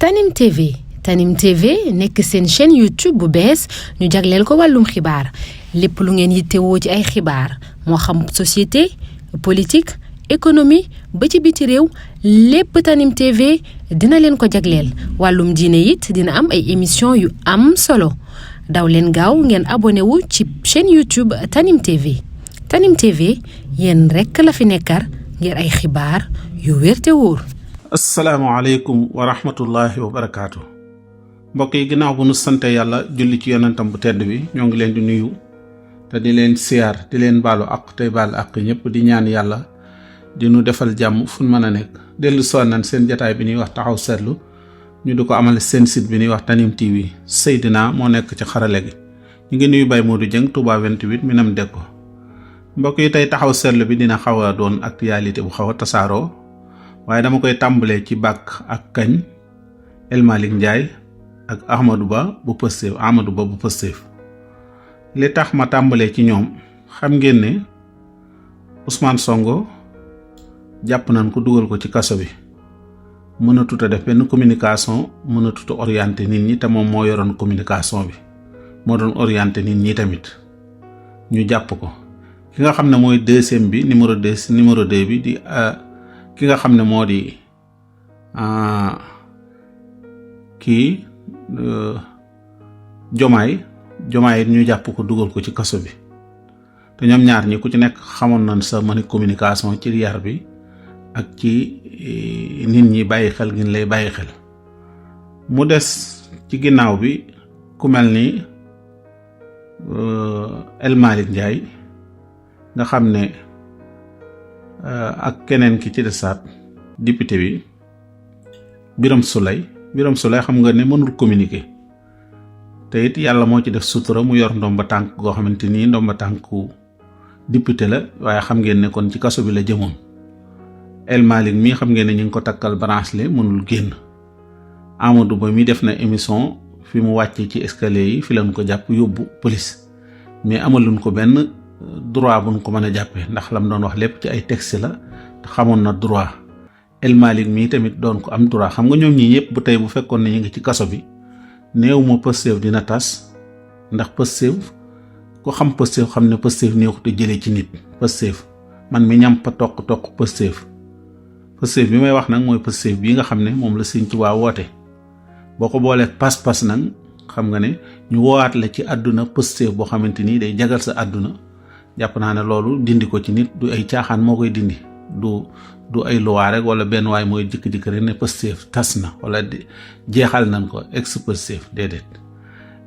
Tanim TV nekk seen chaîne YouTube bu bees ñu jagleel ko wàllum xibaar lépp lu ngeen yittewoo ci ay xibaar moo xam société politique économie ba ci biti réew lépp Tanim TV dina leen ko jagleel wàllum diine it dina am ay émission yu am solo daw leen gaaw ngeen abonné wu ci chaîne YouTube Tanim TV yéen rekk la fi nekkar ngir ay xibaar yu wér te wóor. asalaamaaleykum wa rahmatullahi wa barakaatu. mbokk yi ginnaaw bu nu sante yàlla julli ci yonentam bu tedd bi ñoo ngi leen di nuyu te di leen siyaar di leen baalu ak tey baalu ak ñëpp di ñaan yàlla di nu defal jàmm fu mën a nekk dellu soon nañ seen jataay bi ñuy wax taxaw seetlu ñu di ko amal seen site bi ñuy wax Tanim TV Seydina moo nekk ci xarale gi ñu ngi nuyu Baye Modou Dieng Touba 28 Minam Dekko. mbokk yi tey taxaw seetlu bi dina xaw a doon actualité bu xaw a tasaaroo waaye dama koy tàmbalee ci bàkk ak kañ El Malick Ndiaye ak Amadou Ba bu Pastef li tax ma tàmbalee ci ñoom xam ngeen ne Ousmane Sonko jàpp nañ ko dugal ko ci kaso bi mënatut a def benn communication mënatut a orienté nit ñi te moom moo yoroon communication bi moo doon orienté nit ñi tamit ñu jàpp ko ki nga xam ne mooy deuxième bi numéro 2 bi di ki nga xam ne moo di kii Jomaay ñu jàpp ko dugal ko ci kaso bi te ñoom ñaar ñi ku ci nekk xamoon nañ sa mani communication ci yar bi ak ci nit ñi bàyyi xel gin lay bàyyi xel mu des ci ginnaaw bi ku mel ni El Malick Ndiaye nga xam ne ak keneen ki ci desaat député bi Birame Souleye xam nga ne mënul communiquer te it yàlla moo ci def sutura mu yor ndomba tànk goo xamante nii ndomba tànku député la waaye xam ngeen ne kon ci kaso bi la jëmoon El Malick mii xam ngeen ne ñu ngi ko takkal bracelet mënul génn Amadou Ba mi def na émission fi mu wàccee ci escalier yi fi lañ ko jàpp yóbbu police mais amaluñ ko benn droit buñ ko mën a jàppee ndax lam doon wax lépp ci ay texte la te xamoon na droit El Malick mii tamit doon ko am droit xam nga ñoom ñii ñëpp bu tey bu fekkoon ne ñu ngi ci kaso bi néew ma Pastef dina tas ndax Pastef ku xam Pastef xam ne Pastef néew ko te jëlee ci nit Pastef man mi ñam pa toq Pastef bi may wax nag mooy Pastef bii nga xam ne moom la Sëñ Tuubaa woote boo ko boolee pas-pas nag xam nga ne ñu woowaat la ci àdduna Pastef boo xamante ni day jagal sa àdduna jàpp naa ne loolu dindi ko ci nit du ay caaxaan moo koy dindi du ay luwaa rek wala benn waay mooy jikk-jikk rek ne Pastef tas na wala jeexal nañ ko ex Pastef déedéet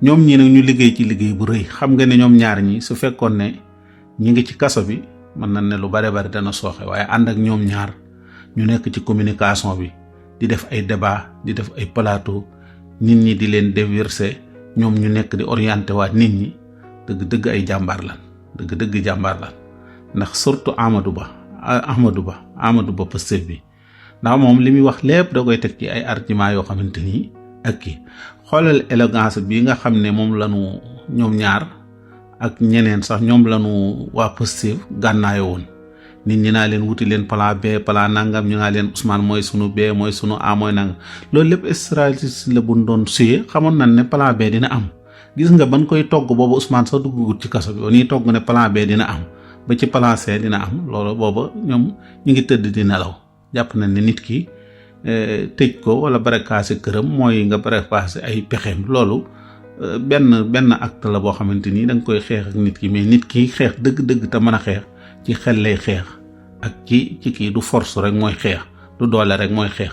ñoom ñi nag ñu liggéey ci liggéey bu rëy xam nga ne ñoom ñaar ñi su fekkoon ne ñi ngi ci kaso bi mën nañ ne lu bare dana sooxe waaye ànd ak ñoom ñaar ñu nekk ci communication bi di def ay débat di def ay plateau nit ñi di leen déverser ñoom ñu nekk di orienté waat nit ñi dëgg ay jàmbaar lan dëgg jàmbaar lan ndax surtout Amadou Ba Pastef bi ndax moom li muy wax lépp da koy teg ci ay argument yoo xamante nii ak kii xoolal élégance bi nga xam ne moom lañu ñoom ñaar ak ñeneen sax ñoom lañu waa Pastef gànnaayo woon nit ñi naa leen wuti leen plan B plan nangam ñu naa leen Ousmane mooy sunu B mooy sunu A mooy nangam loolu lépp stratégie la bu doon suyee xamoon nañ ne plan B dina am gis nga ban koy togg boobu Ousmane sax duggugut ci kaso bi o nii togg ne plan B dina am ba ci plan C dina am loolu booba ñoom ñu ngi tëdd di nelaw jàpp nañ ne nit ki tëj ko wala barakaase këram mooy nga barakaase ay pexeem loolu benn acte la boo xamante ni da nga koy xeex ak nit ki mais nit ki xeex dëgg te mën a xeex ci xel lay xeex ak ci kii du force rek mooy xeex du doole rek mooy xeex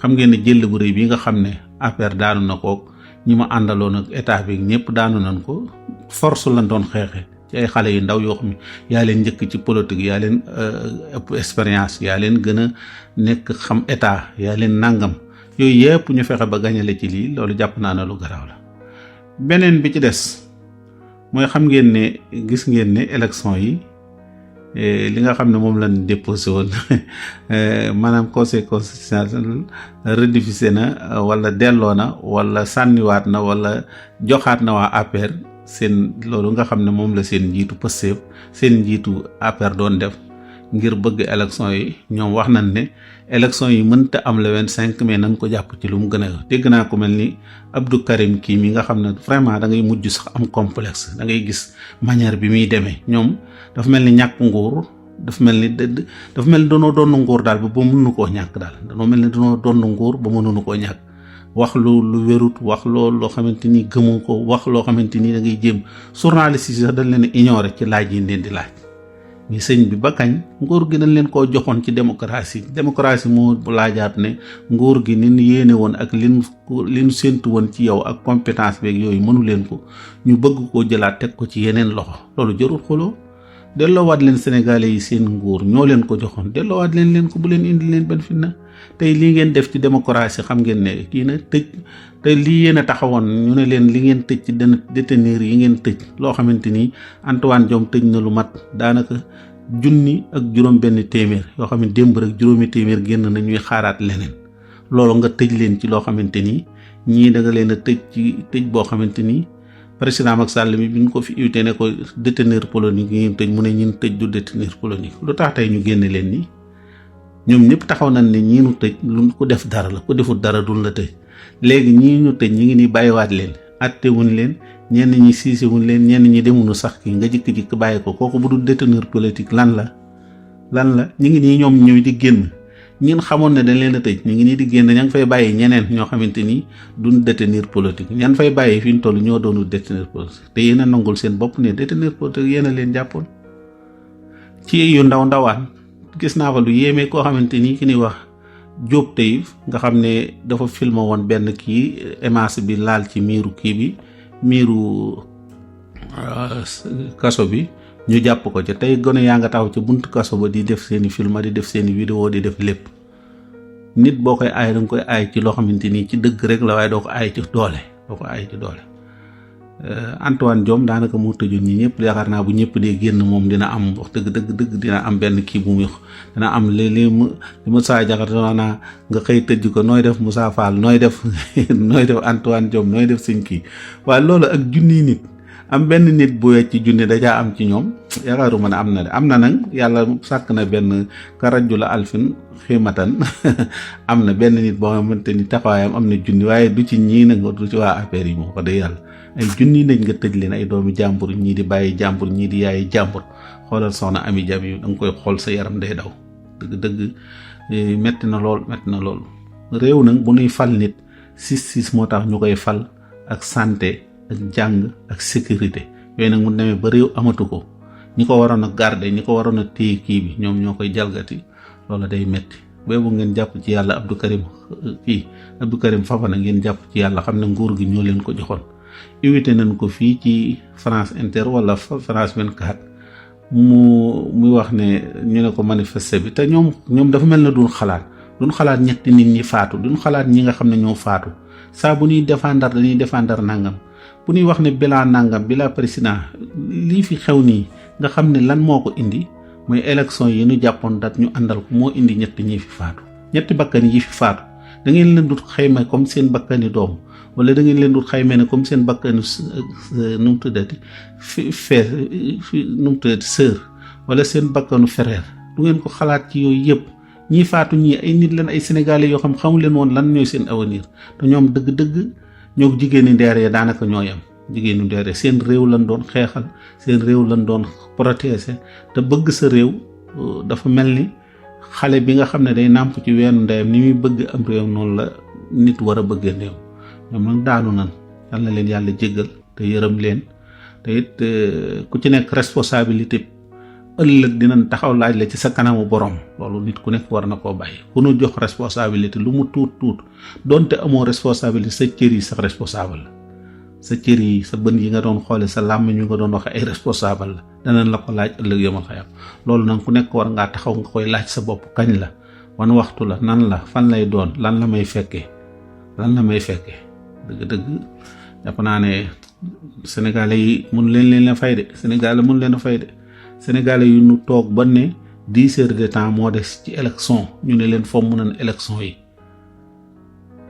xam ngeen ne jël bu rëy bi nga xam ne affaire daanu na ko ñi ma àndaloon ak état bi ñëpp daanu nañ ko force lañ doon xeexee ci ay xale yu ndaw yoo xam ne yaa leen njëkk ci politique yaa leen ëpp expérience yaa leen gën a nekk xam état yaa leen nangam yooyu yëpp ñu fexe ba gañale ci lii loolu jàpp naa ne lu garaaw la. beneen bi ci des mooy xam ngeen ne gis ngeen ne élection yi li nga xam ne moom lañ déposé woon maanaam conseil constitutionnel rediffusé na wala delloo na wala sànniwaat na wala joxaat na waa APR seen loolu nga xam ne moom la seen njiitu Pastef seen njiitu APR doon def ngir bëgg élection yi ñoom wax nañ ne élection yi mënta am le 25 mais nañ ko jàpp ci lu mu gën a dégg naa ko mel ni Abdou Karim kii mi nga xam ne vraiment da ngay mujj sax am complexe da ngay gis manière bi muy demee ñoom dafa mel ni ñàkk nguur dafa mel ni danoo doon nguur daal ba mënuñu koo ñàkk daal danoo mel ni danoo doon nguur ba mënuñu koo ñàkk wax lu wérut wax loo xamante ni gëmu ko wax loo xamante ni da ngay jéem journaliste yi sax dañ leen ignorer ci laaj yi leen di laaj ni sëñ bi ba kañ nguur gi dañ leen koo joxoon ci démocratie moo laajaat ne nguur gi ni yéene woon ak li ñu séntu woon ci yow ak compétence beeg yooyu mënu leen ko ñu bëgg koo jëlaat teg ko ci yeneen loxo loolu jarul xuloo delloowaat leen sénégalais yi seen nguur ñoo leen ko joxoon delloowaat leen ko bu leen indi leen benn fitna tey lii ngeen def ci démocratie xam ngeen ne kii na tëj te lii yéen a taxawoon ñu ne leen li ngeen tëj ci détenir yi ngeen tëj loo xamante ni Antoine Diome tëj na lu mat daanaka 1,000 ak juróom benn téeméer yoo xam ne démb rek juróomi téeméer génn na ñuy xaaraat leneen loolu nga tëj leen ci loo xamante ni ñii da nga leen a tëj ci tëj boo xamante ni président Macky Sall mi bi ñu ko fi invité ne ko détenir politique yi ngeen tëj mu ne ñun tëj du détenir politique lu tax tey ñu génne leen nii ñoom ñëpp taxaw nañ ne ñii ñu tëj lu ko def dara la ku deful dara dul la tëj léegi ñii ñu tëj ñi ngi ni bàyyiwaat leen attewuñ leen ñenn ñi siisewuñ leen ñenn ñi demuñu sax kii nga jikki-jikki bàyyi ko kooku bu dul détenir politique lan la ñi ngi nii ñoom ñooy di génn ñin xamoon ne dañ leen a tëj ñi ngi nii di génn ña ngi fay bàyyi ñeneen ñoo xamante ni duñ détenir politique ñan fay bàyyi fi ñu toll ñoo doonu détenir politique te yéen a nangul seen bopp ne détenir politique yéen a leen jàppoon ci yu ndawaan gis naa fa lu yéeme koo xamante ni ki ni wax Diop Taïf nga xam ne dafa filmé woon benn kii émace bi laal ci miiru kii bi miiru kaso bi ñu jàpp ko ca tey gone yaa nga taxaw ca buntu kaso ba di def seeni film di def seeni vidéo di def lépp nit boo koy aay danga koy aay ci loo xamante ni ci dëgg rek la waaye doo ko aay ci doole Antoine Diome daanaka moo tëjoon ñi ñëpp yaakaar naa bu ñëpp dee génn moom dina am wax dëgg dina am benn kii bu muy dina am léeg-léeg li Moussa Diakhaté naa nga xëy tëj ko nooy def Moussa Fall nooy def Antoine Diome nooy def sëñ kii waaye loolu ak junniy nit am benn nit bu wecc ci junni dajaa am ci ñoom yaakaaruma ne am na de am na nag yàlla sàkk na benn karajula alfin ximatan am na benn nit boo xamante ni taxawaayam am na junni waaye du ci ñii nag du ci waa affaire yi moom ko de yàlla ay junni nañ nga tëj leen ay doomi jàmbur ñii di bàyyi jàmbur ñii di yaayi jàmbur xoolal soxna Ami Jam yi da nga koy xool sa yaram day daw dëgg metti na lool réew nag bu nuy fal nit 6 moo tax ñu koy fal ak santé ak jàng ak sécurité yooyu nag mu demee ba réew amatu ko ñi ko waroon a garder ñi ko waroon a téye kii bi ñoom ñoo koy jalgati loola day metti boobu ngeen jàpp ci yàlla Abdou Karim Fofana ngeen jàpp ci yàlla xam ne nguur gi ñoo leen ko joxoon invité nañ ko fii ci France Inter wala France 24 muy wax ne ñu ne ko manifester bi te ñoom dafa mel na duñ xalaat ñetti nit ñi faatu duñ xalaat ñi nga xam ne ñoo faatu saa bu ñuy défendre dañuy défendre nangam bu ñuy wax ne bilan nangam bilan président lii fi xew nii nga xam ne lan moo ko indi mooy élection yi ñu jàppoon dat ñu àndal ko moo indi ñetti ñi fi faatu ñetti bakkan yi fi faatu da ngeen leen dut xayma comme seen bakkani doom wala da ngeen leen dut xayma ne comme seen bakkani nu mu tuddati sœur wala seen bakkanu frère du ngeen ko xalaat ci yooyu yëpp ñii faatu ñii ay nit leen ay sénégalais yoo xam xamu leen woon lan ñooy seen avenir te ñoom dëgg-dëgg ñoo jigéeni ndeere daanaka ñoo yam jigéenu ndeere seen réew lañ doon xeexal seen réew lañ doon protéger te bëgg sa réew dafa mel ni xale bi nga xam ne day nàmp ci weenu ndeyam ni muy bëgg am réew noonu la nit war a bëggee réew ñoom nag daanu nan yal na leen yàlla jéggal te yërëm leen te it ku ci nekk responsabilité ëllëg dinañ taxaw laaj la ci sa kanamu borom loolu nit ku nekk war na koo bàyyi ku nu jox responsabilité lu mu tuut donte amoo responsabilité sa cër yi sax responsable la sa cër yi sa bën yi nga doon xoole sa làmmiñ ñu nga doon waxe ay responsable la danañ la ko laaj ëllëg yomal xayam loolu nag ku nekk war ngaa taxaw nga koy laaj sa bopp kañ la wan waxtu la nan la fan lay doon lan la may fekkee dëgg jàpp naa ne sénégalais yi mun leen a fay de sénégalais yu nu toog ba ne 10 heures de temps moo des ci élection ñu ne leen fomm nañ élection yi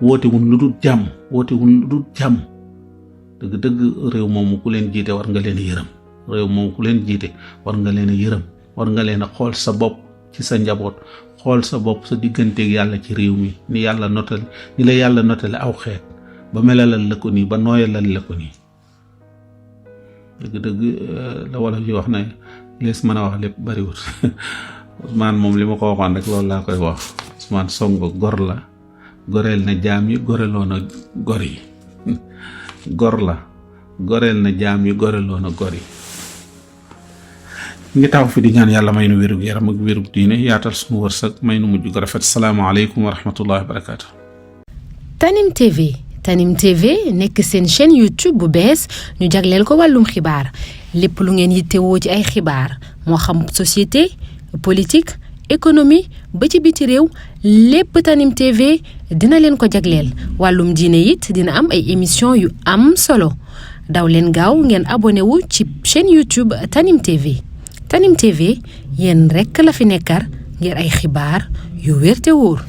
woote wuñ lu dul jàmm dëgg réew moomu ku leen jiite war nga leen a yërëm war nga leen a yërëm war nga leen a xool sa bopp ci sa njaboot xool sa bopp sa digganteeg yàlla ci réew mi ni la yàlla notale aw xeet ba melalal la ko nii ba nooyalal la ko nii. dëgg-dëgg la wala fi wax na lees mën a wax lépp bariwut Ousmane moom li ma ko waxoon rek loolu laa koy wax. Ousmane Sonko gor la, goreel na jaam yi, goreloo na gor yi. Gor la, goreel na jaam yi, goreloo na gor yi. ngi taw fi di ñaan yàlla may nu wérug yaram ak wérug diine yaatal sunu wërsëg may nu mujj gu rafet. salaamaaleykum wa rahmatullahi wa barakaatu. Tanim TV nekk seen chaîne YouTube bu bees ñu jagleel ko wàllum xibaar lépp lu ngeen yittewoo ci ay xibaar moo xam société politique économie ba ci biti réew lépp Tanim TV dina leen ko jagleel wàllum diine it dina am ay émission yu am solo daw leen gaaw ngeen abonné wu ci chaîne YouTube Tanim TV. Tanim TV yéen rekk la fi nekkar ngir ay xibaar yu wér te wóor.